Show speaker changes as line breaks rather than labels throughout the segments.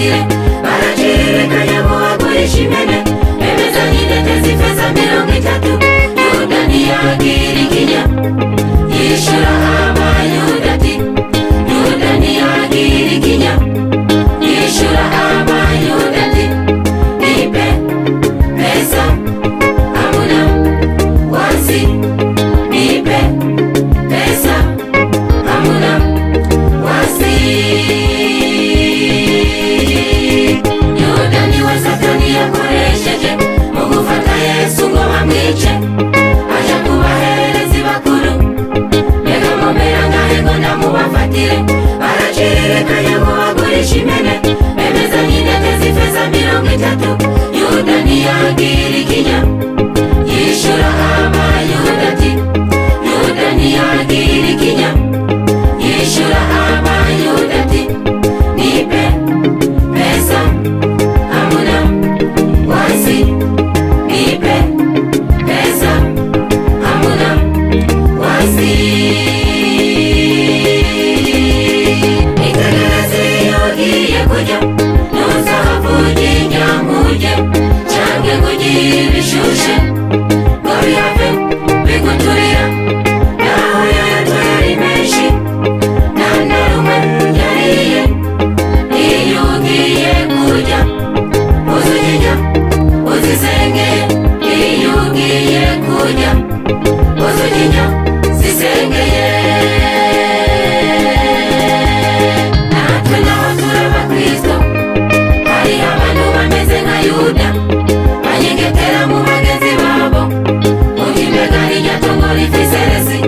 mubafatire baraciririkanya ngo bagurisha impene bemezanye intete z'ifeza 30. Yuda ntiyagira ikinya yishura abayuda ati Yuda ntiyagira ikinya yishura abayuda ati nipe pesa hamuna wasi nipe pesa hamuna wasi. Yuda niwe Satani yakoresheje mu gufata Yesu ngo bamwice aja kubahereza bakuru mbega mumera ngahe ngo ndamubafatire baraciririkanya ngo bagurisha impene bemezanye intete z'ifeza 30. Yuda ntiyagira ikinya yishura abayuda ati Yuda ntiyagira ikinya yishura abayuda ati nipe pesa hamuna wasi nipe pesa hamuna wasi. Itegereze iyo ugiye kujya ntuzavuge inyamuge canke ngo ugire ibishushe ngo bihave biguturira naho yoyoto yari menshi nta na rumwe yariye. Iyo ugiye kujya uzuginya uzisengeye iyo ugiye kujya uzuginya zisengeye. Natwe naho tur'abakristo hari abantu bameze nka Yuda banyengetera mu bagenzi babo uti mbega rirya tongo rifise resi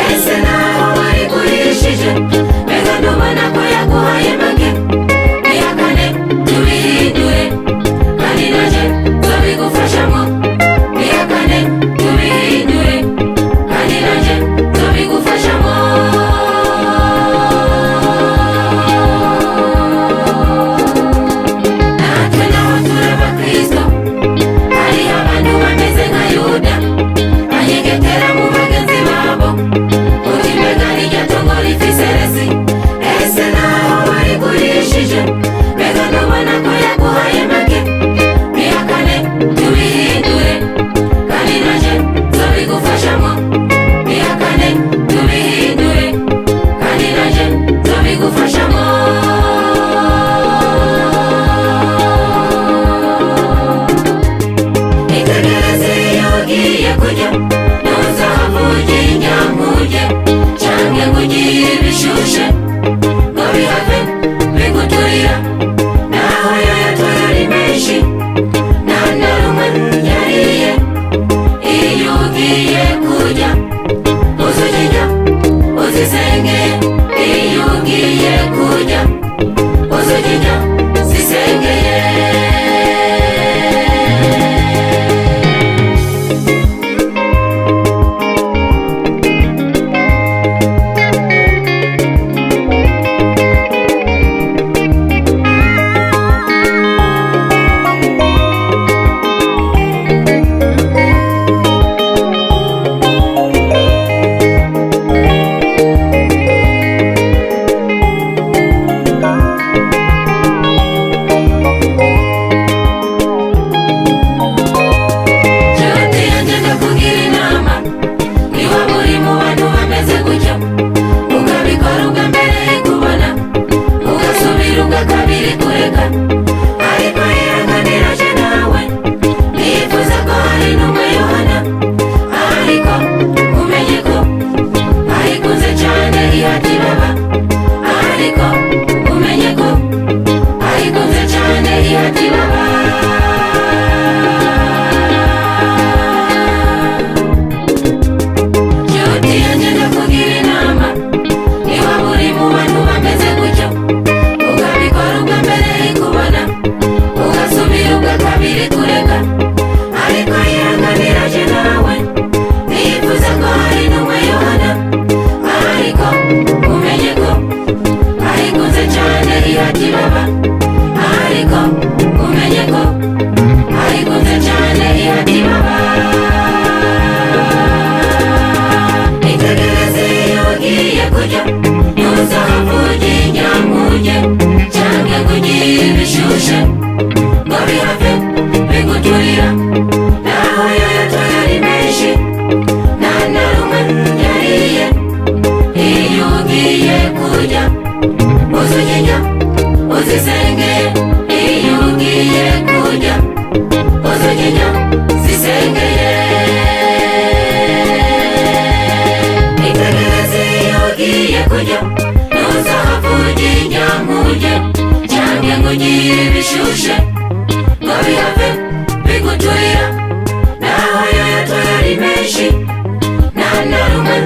ese naho warigurishije mbega ntubona ko yaguhaye make bihakane tubihindure kandi naje nzobigufashamo bihakane tubihindure kandi naje nzobigufashamo. Natwe naho tur'abakristo hari abantu bameze nka Yuda banyengetera mu bagenzi babo uti mbega rirya tongo rifise resi ese naho warigurishije mbega ntubona ko yaguhaye make bihakane tubihindure kandi naje nzobigufashamo bihakane tubihindure kandi naje nzobigufashamo. Itegereze iyo ugiye kujya ntuzavuge inyamuge canke ngo ugire ibishushe ngo bihave biguturira naho yoyoto yari menshi nta na rumwe yariye. Iyo ugiye kujya uzuginya uzisengeye iyo ugiye kujya uzuginya zisengeye. Nshuti yanjye ndakugira inama niba muri mu bantu bameze gutya ukabikora ubwa mbere ikubona ugasubira ubwa kabiri kureka ariko yihanganiraje nawe nifuza ko hari n'umwe Yohana ariko umenye ko ayikunze cyane ihati baba ariko umenye ko ayikunze cyane ihati baba. Nshuti yanjye ndakugira inama niba muri mu bantu bameze gutyo ukabikora ubwa mbere ikubona ugasubira ubwa kabiri kureka ariko yihanganiraje nawe nifuza ko hari n'umwe Yohana ariko umenye ko ayikunze cyane ihati baba ariko umenye ko ayikunze cyane ihati baba. Itegereze iyo ugiye kujya ntuzavuge inyamuge canke ngo ugire ibishushe ibishushe ngo bihave biguturira, naho yoyoto yari menshi nta na rumwe yariye. Iyo ugiye kurya uzujya uzisenge, iyo ugiye kurya uzujya zisengeye. Itegereze iyo ugiye kurya ntuzahavuge inyankuge, cyangwa ngo ugire ibishushe ngo bihave biguturira, naho yoyoto yari menshi nta na rumwe